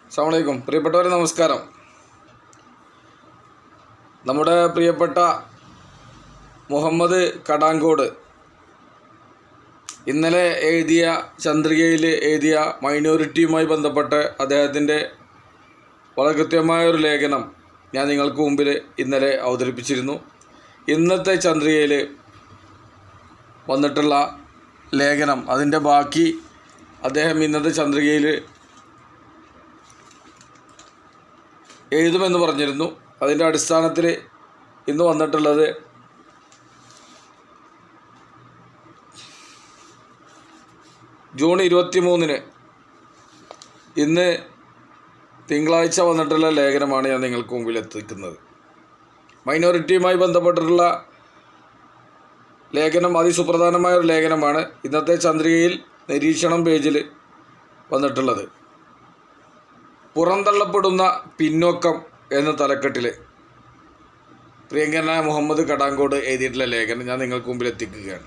അസ്സലാമു അലൈക്കും പ്രിയപ്പെട്ടവരെ, നമസ്കാരം. നമ്മുടെ പ്രിയപ്പെട്ട മുഹമ്മദ് കടാങ്കോട് ഇന്നലെ എഴുതിയ ചന്ദ്രികയിൽ എഴുതിയ മൈനോറിറ്റിയുമായി ബന്ധപ്പെട്ട് അദ്ദേഹത്തിൻ്റെ വളരെ കൃത്യമായൊരു ലേഖനം ഞാൻ നിങ്ങൾക്ക് മുമ്പിൽ ഇന്നലെ അവതരിപ്പിച്ചിരുന്നു. ഇന്നത്തെ ചന്ദ്രികയിൽ വന്നിട്ടുള്ള ലേഖനം, അതിൻ്റെ ബാക്കി അദ്ദേഹം ഇന്നത്തെ ചന്ദ്രികയിൽ എഴുതുമെന്ന് പറഞ്ഞിരുന്നു. അതിൻ്റെ അടിസ്ഥാനത്തിൽ ഇന്ന് വന്നിട്ടുള്ളത് ജൂൺ 23 ഇന്ന് തിങ്കളാഴ്ച വന്നിട്ടുള്ള ലേഖനമാണ് ഞാൻ നിങ്ങൾക്ക് മുമ്പിൽ എത്തിക്കുന്നത്. മൈനോറിറ്റിയുമായി ബന്ധപ്പെട്ടിട്ടുള്ള ലേഖനം അതിസുപ്രധാനമായൊരു ലേഖനമാണ് ഇന്നത്തെ ചന്ദ്രികയിൽ നിരീക്ഷണം പേജിൽ വന്നിട്ടുള്ളത്. പുറന്തള്ളപ്പെടുന്ന പിന്നോക്കം എന്ന തലക്കെട്ടിൽ പ്രിയങ്കരനായ മുഹമ്മദ് കടാങ്കോട് എഴുതിയിട്ടുള്ള ലേഖനം ഞാൻ നിങ്ങൾക്ക് മുമ്പിൽ എത്തിക്കുകയാണ്.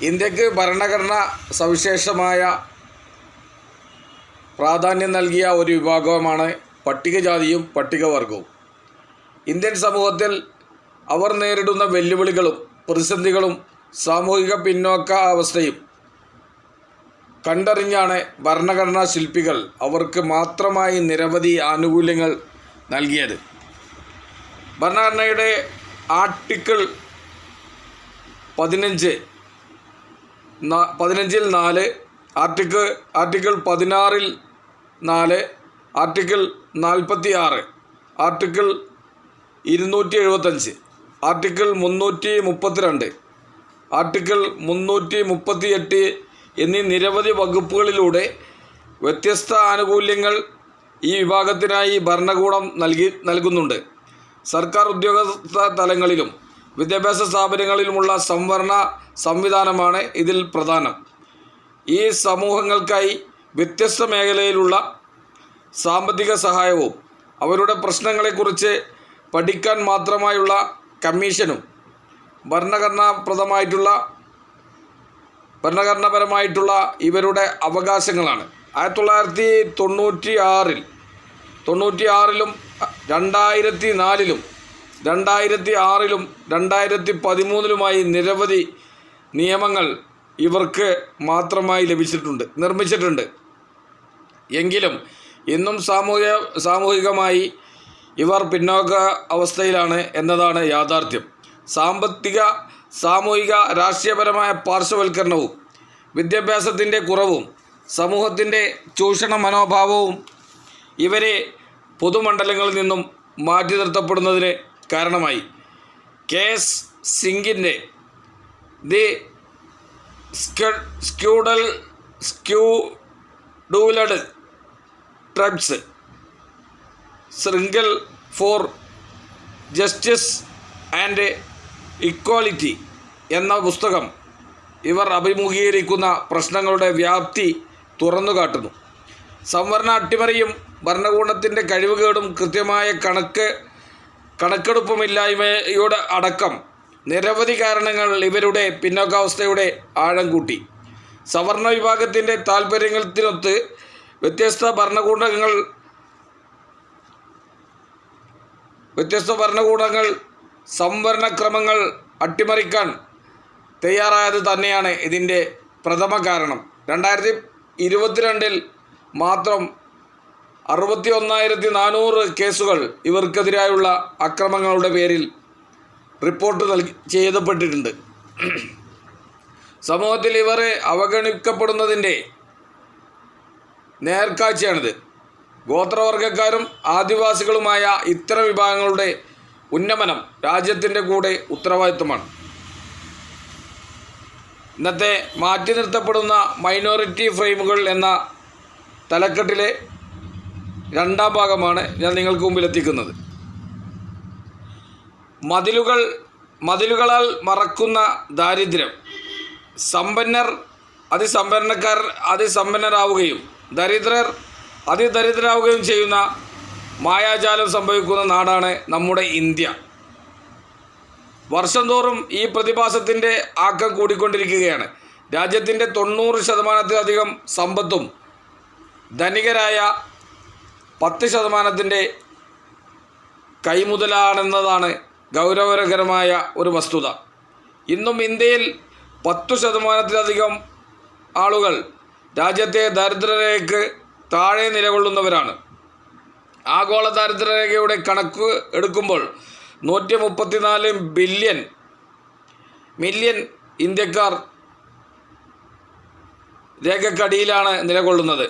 ഇന്ത്യക്ക് ഭരണഘടന സവിശേഷമായ പ്രാധാന്യം നൽകിയ ഒരു വിഭാഗമാണ് പട്ടികജാതിയും പട്ടികവർഗവും. ഇന്ത്യൻ സമൂഹത്തിൽ അവർ നേരിടുന്ന വെല്ലുവിളികളും പ്രതിസന്ധികളും സാമൂഹിക പിന്നോക്കാവസ്ഥയും കണ്ടറിഞ്ഞാണ് ഭരണഘടനാ ശില്പികൾ അവർക്ക് മാത്രമായി നിരവധി ആനുകൂല്യങ്ങൾ നൽകിയത്. ഭരണഘടനയുടെ ആർട്ടിക്കിൾ 15-ൽ 4, ആർട്ടിക്കിൾ 16-ൽ 4, ആർട്ടിക്കിൾ 46, ആർട്ടിക്കിൾ 275, ആർട്ടിക്കിൾ 332, ആർട്ടിക്കിൾ 338 എന്നീ നിരവധി വകുപ്പുകളിലൂടെ വ്യത്യസ്ത ആനുകൂല്യങ്ങൾ ഈ വിഭാഗത്തിനായി ഭരണകൂടം നൽകുന്നുണ്ട്. സർക്കാർ ഉദ്യോഗസ്ഥ തലങ്ങളിലും വിദ്യാഭ്യാസ സ്ഥാപനങ്ങളിലുമുള്ള സംവരണ സംവിധാനമാണ് ഇതിൽ പ്രധാനം. ഈ സമൂഹങ്ങൾക്കായി വ്യത്യസ്ത മേഖലയിലുള്ള സാമ്പത്തിക സഹായവും അവരുടെ പ്രശ്നങ്ങളെക്കുറിച്ച് പഠിക്കാൻ മാത്രമായുള്ള കമ്മീഷനും ഭരണഘടനാപരമായിട്ടുള്ള ഇവരുടെ അവകാശങ്ങളാണ്. 1996-ലും 2004-ലും 2006-ലും 2013-ലുമായി നിരവധി നിയമങ്ങൾ ഇവർക്ക് മാത്രമായി നിർമ്മിച്ചിട്ടുണ്ട്. എങ്കിലും ഇന്നും സാമൂഹികമായി ഇവർ പിന്നോക്ക അവസ്ഥയിലാണ് എന്നതാണ് യാഥാർത്ഥ്യം. സാമ്പത്തിക, സാമൂഹിക, രാഷ്ട്രീയപരമായ പാർശ്വവൽക്കരണവും വിദ്യാഭ്യാസത്തിൻ്റെ കുറവും സമൂഹത്തിൻ്റെ ചൂഷണ മനോഭാവവും ഇവരെ പൊതുമണ്ഡലങ്ങളിൽ നിന്നും മാറ്റി നിർത്തപ്പെടുന്നതിന് കാരണമായി. KS സിംഗിൻ്റെ the scheduled tribes struggle for justice and equality എന്ന പുസ്തകം ഇവർ അഭിമുഖീകരിക്കുന്ന പ്രശ്നങ്ങളുടെ വ്യാപ്തി തുറന്നുകാട്ടുന്നു. സംവരണ അട്ടിമറിയും ഭരണകൂടത്തിൻ്റെ കഴിവുകേടും കൃത്യമായ കണക്കെടുപ്പുമില്ലായ്മയുടെ അടക്കം നിരവധി കാരണങ്ങൾ ഇവരുടെ പിന്നോക്കാവസ്ഥയുടെ ആഴം കൂട്ടി. സവർണ വിഭാഗത്തിൻ്റെ താൽപ്പര്യത്തിനൊത്ത് വ്യത്യസ്ത ഭരണകൂടങ്ങൾ സംവരണക്രമങ്ങൾ അട്ടിമറിക്കാൻ തയ്യാറായത് തന്നെയാണ് ഇതിൻ്റെ പ്രഥമ കാരണം. 2022-ൽ മാത്രം 61,400 കേസുകൾ ഇവർക്കെതിരായുള്ള അക്രമങ്ങളുടെ പേരിൽ റിപ്പോർട്ട് ചെയ്യപ്പെട്ടിട്ടുണ്ട്. സമൂഹത്തിൽ ഇവർ അവഗണിക്കപ്പെടുന്നതിൻ്റെ നേർക്കാഴ്ചയാണിത്. ഗോത്രവർഗക്കാരും ആദിവാസികളുമായ ഇത്തരം വിഭാഗങ്ങളുടെ ഉന്നമനം രാജ്യത്തിൻ്റെ കൂടെ ഉത്തരവാദിത്വമാണ്. ഇന്നത്തെ മാറ്റി നിർത്തപ്പെടുന്ന മൈനോറിറ്റി ഫ്രെയിമുകൾ എന്ന തലക്കെട്ടിലെ രണ്ടാം ഭാഗമാണ് ഞാൻ നിങ്ങൾക്ക് മുമ്പിൽ എത്തിക്കുന്നത്. മതിലുകളാൽ മറക്കുന്ന ദാരിദ്ര്യം. സമ്പന്നർ അതിസമ്പന്നരാവുകയും ദരിദ്രർ അതിദരിദ്രരാവുകയും ചെയ്യുന്ന മായാജാലം സംഭവിക്കുന്ന നാടാണ് നമ്മുടെ ഇന്ത്യ. വർഷം തോറും ഈ പ്രതിഭാസത്തിൻ്റെ ആക്കം കൂടിക്കൊണ്ടിരിക്കുകയാണ്. രാജ്യത്തിൻ്റെ 90% സമ്പത്തും ധനികരായ 10% കൈമുതലാണെന്നതാണ് ഗൗരവകരമായ ഒരു വസ്തുത. ഇന്നും ഇന്ത്യയിൽ 10%-ലധികം ആളുകൾ രാജ്യത്തെ ദാരിദ്ര്യരേഖയ്ക്ക് താഴെ നിലകൊള്ളുന്നവരാണ്. ആഗോള ദാരിദ്ര്യരേഖയുടെ കണക്ക് എടുക്കുമ്പോൾ 134 മില്യൺ ഇന്ത്യക്കാർ രേഖക്കടിയിലാണ് നിലകൊള്ളുന്നത്.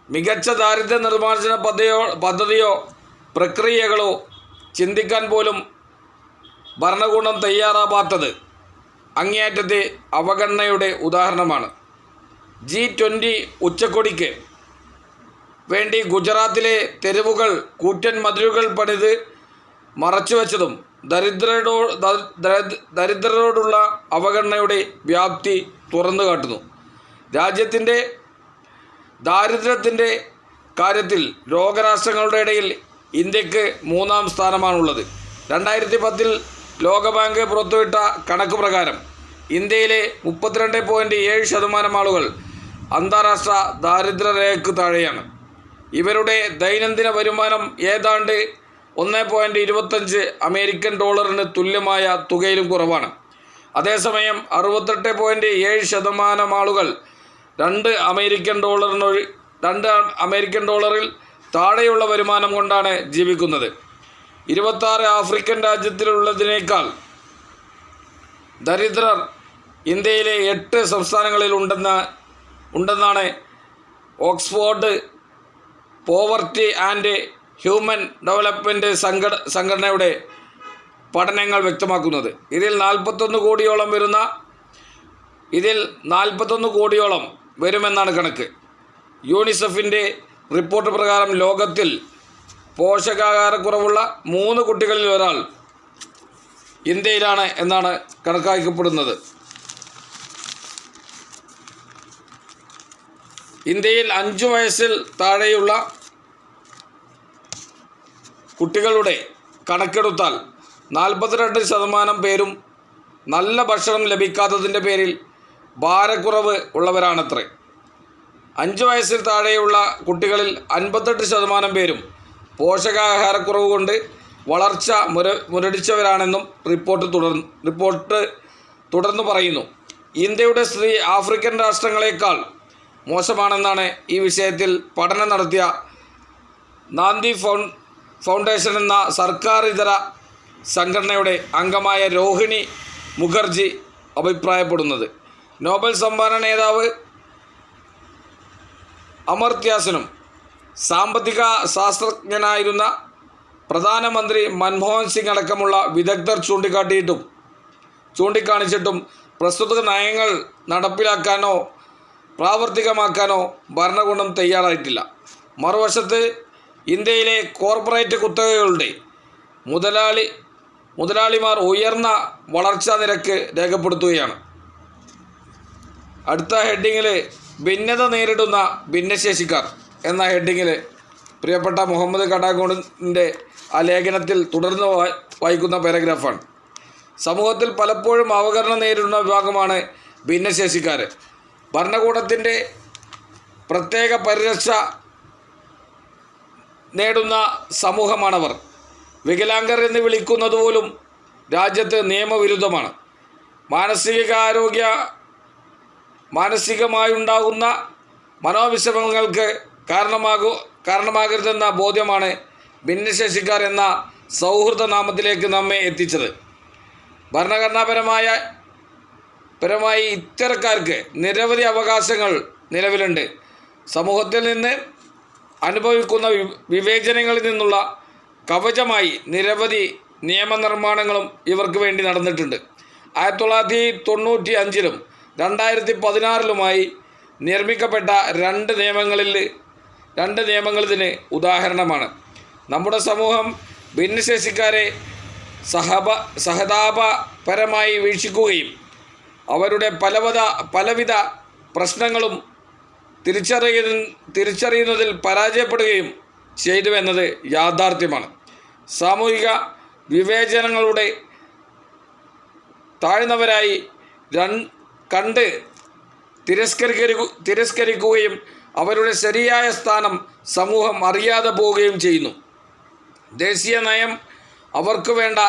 മികച്ച ദാരിദ്ര്യ നിർമ്മാർജ്ജന പദ്ധതിയോ പ്രക്രിയകളോ ചിന്തിക്കാൻ പോലും ഭരണകൂടം തയ്യാറാവാത്തത് അങ്ങേയറ്റത്തെ അവഗണനയുടെ ഉദാഹരണമാണ്. G20 ഉച്ചകോടിക്ക് വേണ്ടി ഗുജറാത്തിലെ തെരുവുകൾ കൂറ്റൻ മതിലുകൾ പണിത് മറച്ചുവെച്ചതും ദരിദ്രരോടുള്ള അവഗണനയുടെ വ്യാപ്തി തുറന്നു കാട്ടുന്നു. രാജ്യത്തിൻ്റെ ദാരിദ്ര്യത്തിൻ്റെ കാര്യത്തിൽ ലോകരാഷ്ട്രങ്ങളുടെ ഇടയിൽ ഇന്ത്യക്ക് 3-ാം സ്ഥാനമാണുള്ളത്. 2010 ലോകബാങ്ക് പുറത്തുവിട്ട കണക്ക് പ്രകാരം ഇന്ത്യയിലെ 32.7% ആളുകൾ അന്താരാഷ്ട്ര ദാരിദ്ര്യരേഖയ്ക്ക് താഴെയാണ്. ഇവരുടെ ദൈനംദിന വരുമാനം ഏതാണ്ട് $1.25 തുല്യമായ തുകയിലും കുറവാണ്. അതേസമയം 68.7% ആളുകൾ $2 അമേരിക്കൻ ഡോളറിൽ താഴെയുള്ള വരുമാനം കൊണ്ടാണ് ജീവിക്കുന്നത്. 26 ആഫ്രിക്കൻ രാജ്യത്തിലുള്ളതിനേക്കാൾ ദരിദ്രർ ഇന്ത്യയിലെ 8 സംസ്ഥാനങ്ങളിൽ ഉണ്ടെന്നാണ് Oxford poverty and human development സംഘടനയുടെ പഠനങ്ങൾ വ്യക്തമാക്കുന്നത്. ഇതിൽ 41 കോടിയോളം വരുമെന്നാണ് കണക്ക്. യൂണിസെഫിൻ്റെ റിപ്പോർട്ട് പ്രകാരം ലോകത്തിൽ പോഷകാഹാരക്കുറവുള്ള 3 കുട്ടികളിൽ ഒരാൾ ഇന്ത്യയിലാണ് എന്നാണ് കണക്കാക്കപ്പെടുന്നത്. ഇന്ത്യയിൽ 5 വയസ്സിൽ താഴെയുള്ള കുട്ടികളുടെ കണക്കെടുത്താൽ 42% പേരും നല്ല ഭക്ഷണം ലഭിക്കാത്തതിൻ്റെ പേരിൽ ഭാരക്കുറവ് ഉള്ളവരാണത്രേ. 5 വയസ്സിൽ താഴെയുള്ള കുട്ടികളിൽ 58% പേരും പോഷകാഹാരക്കുറവ് കൊണ്ട് വളർച്ച മുരടിച്ചവരാണെന്നും റിപ്പോർട്ട് തുടർന്ന് പറയുന്നു. ഇന്ത്യയുടെ സ്ഥിതി ആഫ്രിക്കൻ രാഷ്ട്രങ്ങളെക്കാൾ മോശമാണെന്നാണ് ഈ വിഷയത്തിൽ പഠനം നടത്തിയ നാന്ദി ഫൗണ്ടേഷൻ എന്ന സർക്കാർ ഇതര സംഘടനയുടെ അംഗമായ രോഹിണി മുഖർജി അഭിപ്രായപ്പെടുന്നത്. നോബൽ സമ്മാന നേതാവ് അമർത്യാസനും സാമ്പത്തിക ശാസ്ത്രജ്ഞനായിരുന്ന പ്രധാനമന്ത്രി മൻമോഹൻ സിംഗ് അടക്കമുള്ള വിദഗ്ധർ ചൂണ്ടിക്കാണിച്ചിട്ടും പ്രസ്തുത നയങ്ങൾ നടപ്പിലാക്കാനോ പ്രാവർത്തികമാക്കാനോ ഭരണകൂടം തയ്യാറായിട്ടില്ല. മറുവശത്ത് ഇന്ത്യയിലെ കോർപ്പറേറ്റ് കുത്തകകളുടെ മുതലാളിമാർ ഉയർന്ന വളർച്ചാ നിരക്ക് രേഖപ്പെടുത്തുകയാണ്. അടുത്ത ഹെഡിങ്ങിൽ ഭിന്നത നേരിടുന്ന ഭിന്നശേഷിക്കാർ എന്ന ഹെഡിങ്ങിൽ പ്രിയപ്പെട്ട മുഹമ്മദ് കടാകോണിൻ്റെ ആ ലേഖനത്തിൽ തുടർന്ന് വായിക്കുന്ന പാരഗ്രാഫാണ്. സമൂഹത്തിൽ പലപ്പോഴും അവഗണന നേരിടുന്ന വിഭാഗമാണ് ഭിന്നശേഷിക്കാർ. ഭരണകൂടത്തിൻ്റെ പ്രത്യേക പരിരക്ഷ നേടുന്ന സമൂഹമാണവർ. വികലാംഗർ എന്ന് വിളിക്കുന്നത് പോലും രാജ്യത്ത് നിയമവിരുദ്ധമാണ്. മാനസികമായുണ്ടാകുന്ന മനോവിഷമങ്ങൾക്ക് കാരണമാകരുതെന്ന ബോധ്യമാണ് ഭിന്നശേഷിക്കാർ എന്ന സൗഹൃദ നാമത്തിലേക്ക് നമ്മെ എത്തിച്ചത്. ഭരണഘടനാപരമായി ഇത്തരക്കാർക്ക് നിരവധി അവകാശങ്ങൾ നിലവിലുണ്ട്. സമൂഹത്തിൽ നിന്ന് അനുഭവിക്കുന്ന വിവേചനങ്ങളിൽ നിന്നുള്ള കവചമായി നിരവധി നിയമനിർമ്മാണങ്ങളും ഇവർക്ക് വേണ്ടി നടന്നിട്ടുണ്ട്. 1995-ലും 2016-ലുമായി നിർമ്മിക്കപ്പെട്ട രണ്ട് നിയമങ്ങൾ ഇതിന് ഉദാഹരണമാണ്. നമ്മുടെ സമൂഹം ഭിന്നശേഷിക്കാരെ സഹതാപപരമായി വീക്ഷിക്കുകയും അവരുടെ പലവിധ പ്രശ്നങ്ങളും തിരിച്ചറിയുന്നതിൽ പരാജയപ്പെടുകയും ചെയ്തുവെന്നത് യാഥാർത്ഥ്യമാണ്. സാമൂഹിക വിവേചനങ്ങളുടെ താഴ്ന്നവരായി കണ്ട് തിരസ്കരിക്കുകയും അവരുടെ ശരിയായ സ്ഥാനം സമൂഹം അറിയാതെ പോവുകയും ചെയ്യുന്നു. ദേശീയ നയം അവർക്ക് വേണ്ട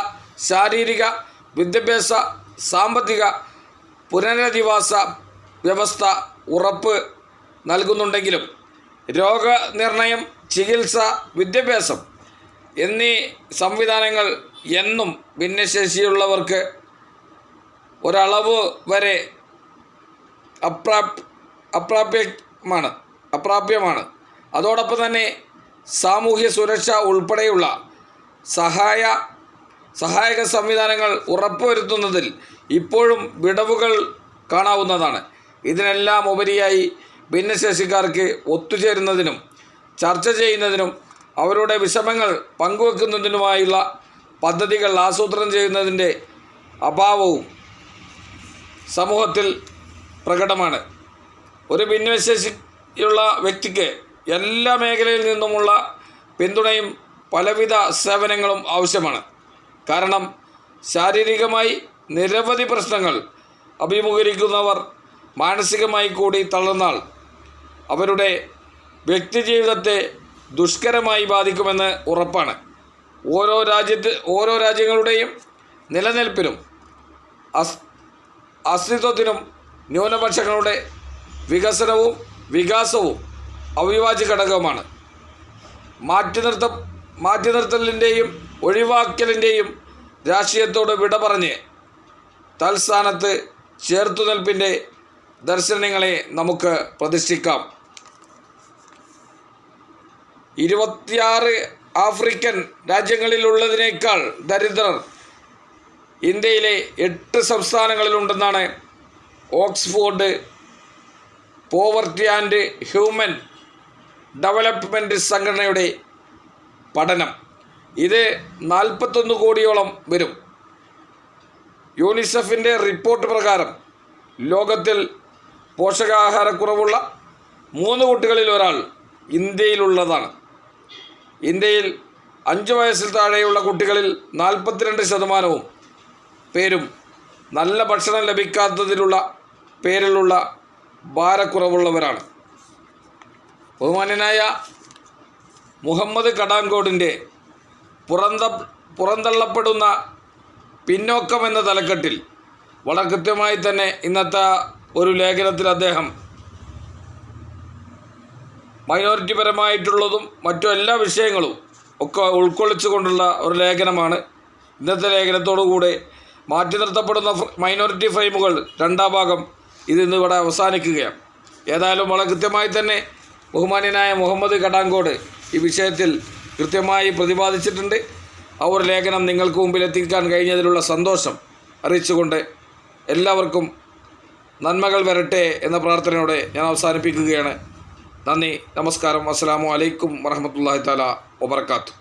ശാരീരിക, വിദ്യാഭ്യാസ, സാമ്പത്തിക, പുനരധിവാസ വ്യവസ്ഥ ഉറപ്പ് നൽകുന്നുണ്ടെങ്കിലും രോഗനിർണയം, ചികിത്സ, വിദ്യാഭ്യാസം എന്നീ സംവിധാനങ്ങൾ എന്നും ഭിന്നശേഷിയുള്ളവർക്ക് ഒരളവ് വരെ അപ്രാപ്യമാണ്. അതോടൊപ്പം തന്നെ സാമൂഹ്യ സുരക്ഷ ഉൾപ്പെടെയുള്ള സഹായക സംവിധാനങ്ങൾ ഉറപ്പുവരുത്തുന്നതിൽ ഇപ്പോഴും വിടവുകൾ കാണാവുന്നതാണ്. ഇതിനെല്ലാം ഉപരിയായി ഭിന്നശേഷിക്കാർക്ക് ഒത്തുചേരുന്നതിനും ചർച്ച ചെയ്യുന്നതിനും അവരുടെ വിഷമങ്ങൾ പങ്കുവെക്കുന്നതിനുമായുള്ള പദ്ധതികൾ ആസൂത്രണം ചെയ്യുന്നതിൻ്റെ അഭാവവും സമൂഹത്തിൽ പ്രകടമാണ്. ഒരു ഭിന്നശേഷിയുള്ള വ്യക്തിക്ക് എല്ലാ മേഖലയിൽ നിന്നുമുള്ള പിന്തുണയും പലവിധ സേവനങ്ങളും ആവശ്യമാണ്. കാരണം ശാരീരികമായി നിരവധി പ്രശ്നങ്ങൾ അഭിമുഖീകരിക്കുന്നവർ മാനസികമായി കൂടി തളർന്നാൽ അവരുടെ വ്യക്തിജീവിതത്തെ ദുഷ്കരമായി ബാധിക്കുമെന്ന് ഉറപ്പാണ്. ഓരോ രാജ്യങ്ങളുടെയും നിലനിൽപ്പിനും അസ്തിത്വത്തിനും ന്യൂനപക്ഷങ്ങളുടെ വികാസവും അവിഭാജ്യ ഘടകമാണ്. മാറ്റിനിർത്തലിൻ്റെയും ഒഴിവാക്കലിൻ്റെയും രാഷ്ട്രീയത്തോട് വിട പറഞ്ഞ് തൽസ്ഥാനത്ത് ചേർത്തുനിൽപ്പിൻ്റെ ദർശനങ്ങളെ നമുക്ക് പ്രതിഷ്ഠിക്കാം. 26 ആഫ്രിക്കൻ രാജ്യങ്ങളിലുള്ളതിനേക്കാൾ ദരിദ്രർ ഇന്ത്യയിലെ 8 സംസ്ഥാനങ്ങളിലുണ്ടെന്നാണ് Oxford poverty and human development സംഘടനയുടെ പഠനം. ഇത് 41 കോടിയോളം വരും. യൂണിസെഫിൻ്റെ റിപ്പോർട്ട് പ്രകാരം ലോകത്തിൽ പോഷകാഹാരക്കുറവുള്ള 3 കുട്ടികളിൽ ഒരാൾ ഇന്ത്യയിലുള്ളതാണ്. ഇന്ത്യയിൽ 5 വയസ്സിൽ താഴെയുള്ള കുട്ടികളിൽ 42% പേരും നല്ല ഭക്ഷണം ലഭിക്കാത്തതിലുള്ള പേരിലുള്ള ഭാരക്കുറവുള്ളവരാണ്. ബഹുമാന്യനായ മുഹമ്മദ് കടാങ്കോടിൻ്റെ പുറന്തള്ളപ്പെടുന്ന പിന്നോക്കം എന്ന തലക്കെട്ടിൽ വളരെ കൃത്യമായി തന്നെ ഇന്നത്തെ ഒരു ലേഖനത്തിൽ അദ്ദേഹം മൈനോറിറ്റി പരമായിട്ടുള്ളതും മറ്റു എല്ലാ വിഷയങ്ങളും ഒക്കെ ഉൾക്കൊള്ളിച്ചുകൊണ്ടുള്ള ഒരു ലേഖനമാണ്. ഇന്നത്തെ ലേഖനത്തോടുകൂടെ മാറ്റി നിർത്തപ്പെടുന്ന മൈനോറിറ്റി ഫ്രെയിമുകൾ 2ാം ഭാഗം ഇതിന്നിവിടെ അവസാനിക്കുകയാണ്. ഏതായാലും വളരെ കൃത്യമായി തന്നെ ബഹുമാന്യനായ മുഹമ്മദ് കടാങ്കോട് ഈ വിഷയത്തിൽ കൃത്യമായി പ്രതിപാദിച്ചിട്ടുണ്ട്. ആ ഒരു ലേഖനം നിങ്ങൾക്ക് മുമ്പിൽ എത്തിക്കാൻ കഴിഞ്ഞതിലുള്ള സന്തോഷം അറിയിച്ചുകൊണ്ട് എല്ലാവർക്കും നന്മകൾ വരട്ടെ എന്ന പ്രാർത്ഥനയോടെ ഞാൻ അവസാനിപ്പിക്കുകയാണ്. നന്ദി, നമസ്കാരം. അസ്സലാമു അലൈക്കും വറഹ്മത്തുള്ളാഹി തആല വബറകാതുഹു.